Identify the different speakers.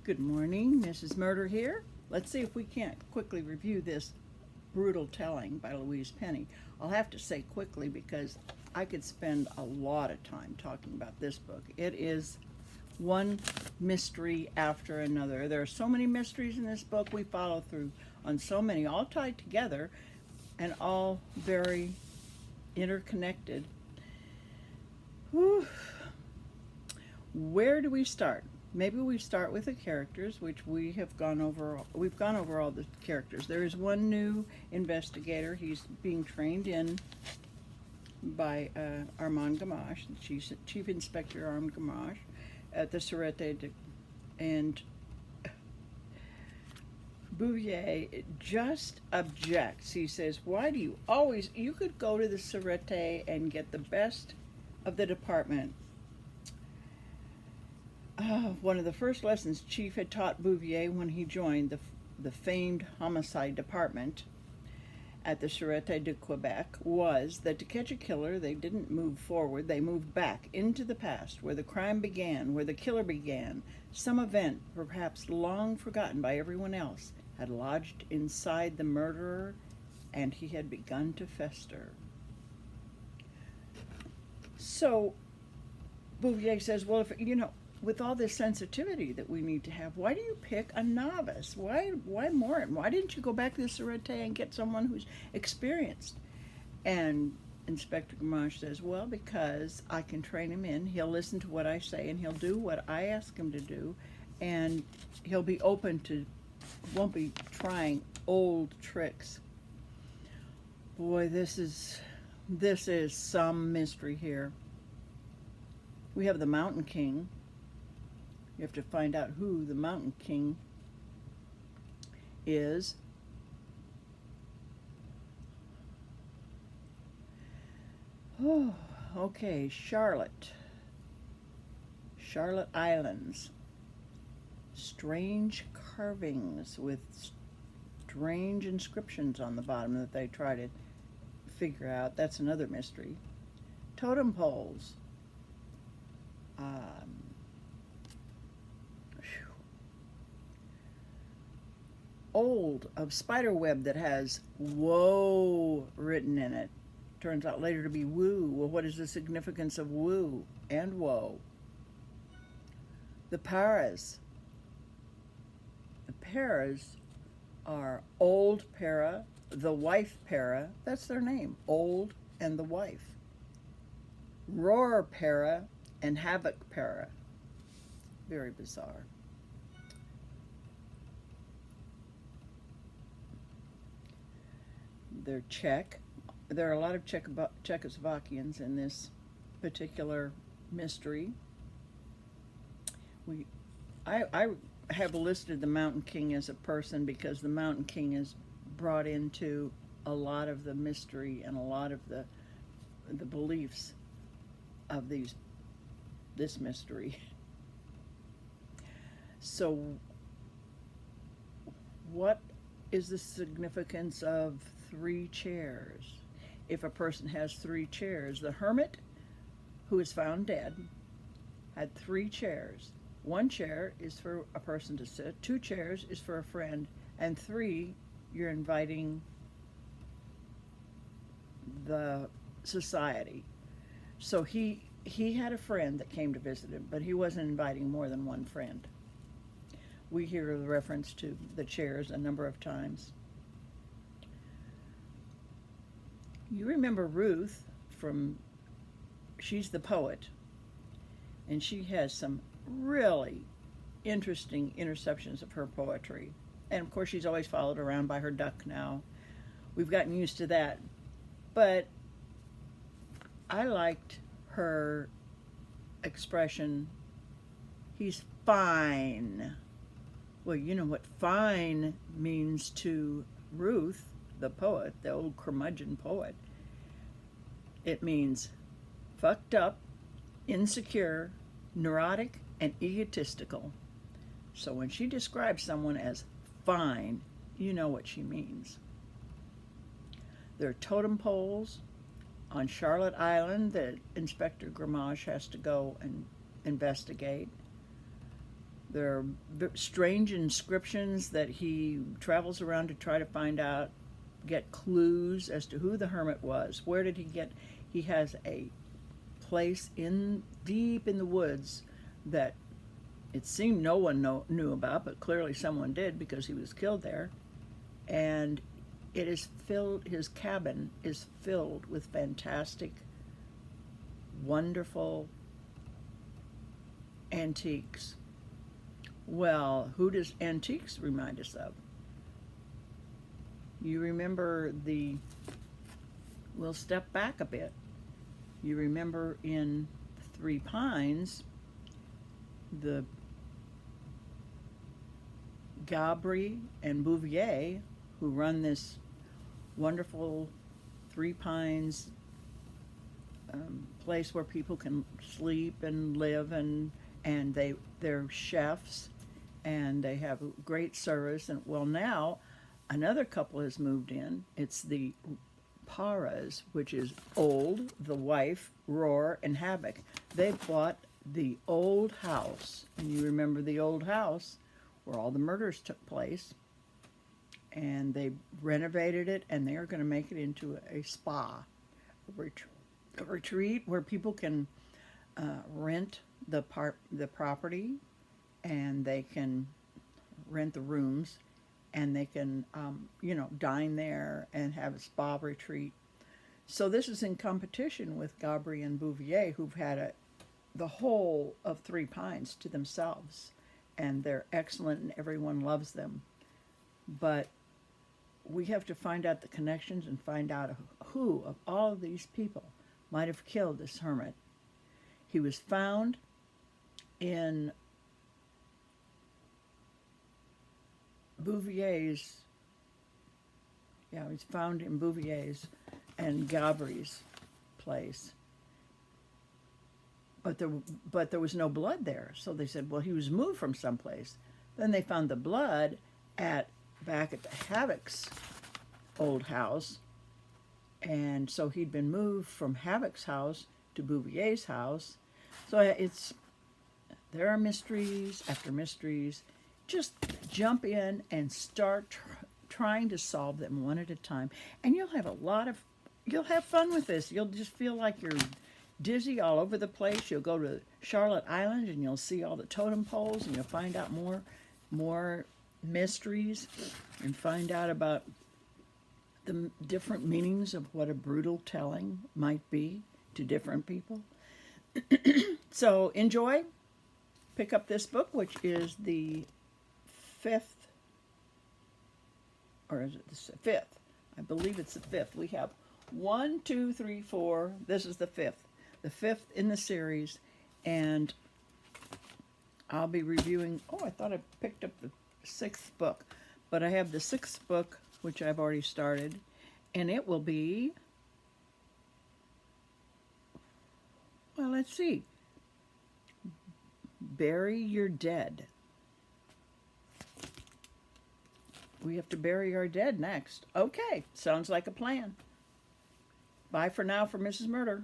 Speaker 1: Good morning, Mrs. Murder here. Let's see if we can't quickly review this brutal telling by Louise Penny. I'll have to say quickly because I could spend a lot of time talking about this book. It is one mystery after another. There are so many mysteries in this book. We follow through on so many, all tied together and all very interconnected. Whew. Where do we start? Maybe we start with the characters, which we have gone over. We've gone over all the characters. There is one new investigator. He's being trained in by Armand Gamache, Chief Inspector Armand Gamache, at the Sûreté and Bouvier just objects. He says, "Why do you always? You could go to the Sûreté and get the best of the department." One of the first lessons Chief had taught Bouvier when he joined the famed homicide department at the Sûreté de Quebec was that to catch a killer, they didn't move forward, they moved back into the past, where the crime began, where the killer began. Some event, perhaps long forgotten by everyone else, had lodged inside the murderer, and he had begun to fester. So Bouvier says, well, if with all this sensitivity that we need to have, why do you pick a novice? Why Morin? Why didn't you go back to the Sûreté and get someone who's experienced? And Inspector Gamache says, well, because I can train him in. He'll listen to what I say, and he'll do what I ask him to do, and he'll be open to, won't be trying old tricks. Boy, this is some mystery here. We have the Mountain King. You have to find out who the Mountain King is. Oh, okay, Charlotte Islands. Strange carvings with strange inscriptions on the bottom that they try to figure out. That's another mystery. Totem poles. Old of spider web that has woe written in it. Turns out later to be woo. Well, what is the significance of woo and woe? The paras. The paras are old para, the wife para. That's their name, old and the wife. Roar para and havoc para. Very bizarre. They're Czech. There are a lot of Czechoslovakians in this particular mystery. I have listed the Mountain King as a person because the Mountain King is brought into a lot of the mystery and a lot of the beliefs of this mystery. So what is the significance of 3 chairs? If a person has 3 chairs, the hermit who is found dead had 3 chairs. 1 chair is for a person to sit, 2 chairs is for a friend, and 3, you're inviting the society. So he had a friend that came to visit him, but he wasn't inviting more than 1 friend. We hear the reference to the chairs a number of times. You remember Ruth she's the poet, and she has some really interesting interceptions of her poetry. And of course she's always followed around by her duck now. We've gotten used to that. But I liked her expression, he's fine. Well, you know what fine means to Ruth, the poet, the old curmudgeon poet. It means fucked up, insecure, neurotic, and egotistical. So when she describes someone as fine, you know what she means. There are totem poles on Charlotte Island that Inspector Gamache has to go and investigate. There are strange inscriptions that he travels around to try to find out, get clues as to who the hermit was. Where did he get? He has a place in deep in the woods that it seemed no one knew about, but clearly someone did because he was killed there. And it is filled. His cabin is filled with fantastic, wonderful antiques. Well, who does antiques remind us of? You remember we'll step back a bit. You remember in Three Pines, the Gabri and Bouvier, who run this wonderful Three Pines place where people can sleep and live, and they're chefs, and they have great service. And well, now another couple has moved in. It's the Paras, which is Old, the wife, Roar, and Havoc. They bought the old house, and you remember the old house where all the murders took place, and they renovated it, and they are going to make it into a spa, a retreat where people can rent the property, and they can rent the rooms, and they can dine there and have a spa retreat. So this is in competition with Gabri and Bouvier, who've had the whole of Three Pines to themselves, and they're excellent and everyone loves them. But we have to find out the connections and find out who of all of these people might have killed this hermit. He was found in Bouvier's, he's found in Bouvier's and Gabri's place. But there was no blood there. So they said, well, he was moved from someplace. Then they found the blood back at the Havoc's old house. And so he'd been moved from Havoc's house to Bouvier's house. So there are mysteries after mysteries. Just jump in and start trying to solve them one at a time. And you'll have fun with this. You'll just feel like you're dizzy all over the place. You'll go to Charlotte Island and you'll see all the totem poles, and you'll find out more mysteries and find out about the different meanings of what a brutal telling might be to different people. So enjoy. Pick up this book, which is the fifth, or is it the fifth? I believe it's the fifth. We have 1, 2, 3, 4. This is the fifth in the series, and I'll be reviewing. Oh, I thought I picked up the sixth book, but I have the sixth book, which I've already started, and it will be, well, let's see, Bury Your Dead. We have to bury our dead next. Okay, sounds like a plan. Bye for now for Mrs. Murder.